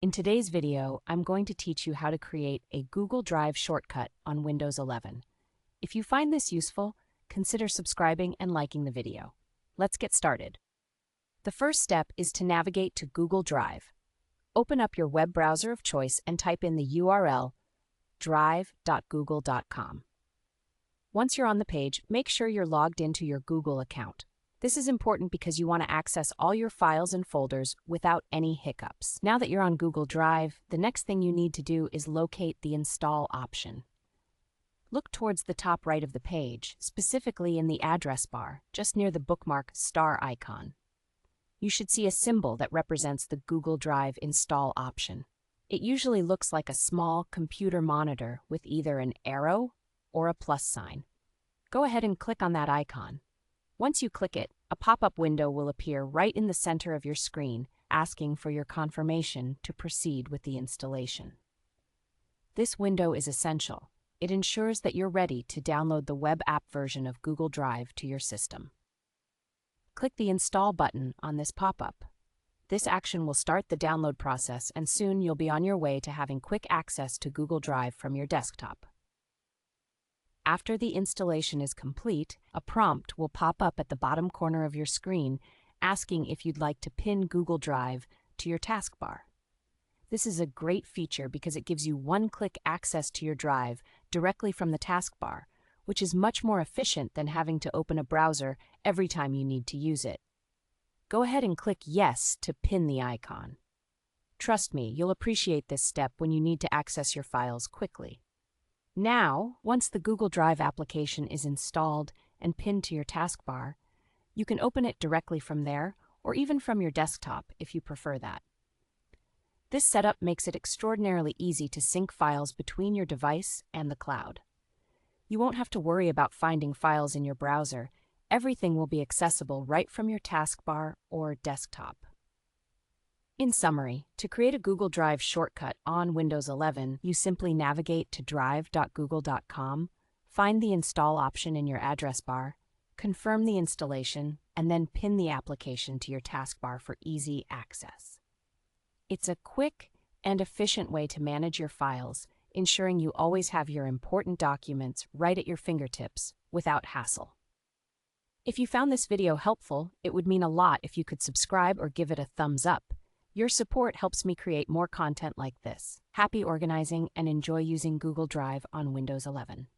In today's video, I'm going to teach you how to create a Google Drive shortcut on Windows 11. If you find this useful, consider subscribing and liking the video. Let's get started. The first step is to navigate to Google Drive. Open up your web browser of choice and type in the URL drive.google.com. Once you're on the page, make sure you're logged into your Google account. This is important because you want to access all your files and folders without any hiccups. Now that you're on Google Drive, the next thing you need to do is locate the Install option. Look towards the top right of the page, specifically in the address bar, just near the bookmark star icon. You should see a symbol that represents the Google Drive Install option. It usually looks like a small computer monitor with either an arrow or a plus sign. Go ahead and click on that icon. Once you click it, a pop-up window will appear right in the center of your screen, asking for your confirmation to proceed with the installation. This window is essential. It ensures that you're ready to download the web app version of Google Drive to your system. Click the Install button on this pop-up. This action will start the download process, and soon you'll be on your way to having quick access to Google Drive from your desktop. After the installation is complete, a prompt will pop up at the bottom corner of your screen asking if you'd like to pin Google Drive to your taskbar. This is a great feature because it gives you one-click access to your drive directly from the taskbar, which is much more efficient than having to open a browser every time you need to use it. Go ahead and click Yes to pin the icon. Trust me, you'll appreciate this step when you need to access your files quickly. Now, once the Google Drive application is installed and pinned to your taskbar, you can open it directly from there or even from your desktop if you prefer that. This setup makes it extraordinarily easy to sync files between your device and the cloud. You won't have to worry about finding files in your browser. Everything will be accessible right from your taskbar or desktop. In summary, to create a Google Drive shortcut on Windows 11, you simply navigate to drive.google.com, find the Install option in your address bar, confirm the installation, and then pin the application to your taskbar for easy access. It's a quick and efficient way to manage your files, ensuring you always have your important documents right at your fingertips without hassle. If you found this video helpful, it would mean a lot if you could subscribe or give it a thumbs up. Your support helps me create more content like this. Happy organizing and enjoy using Google Drive on Windows 11.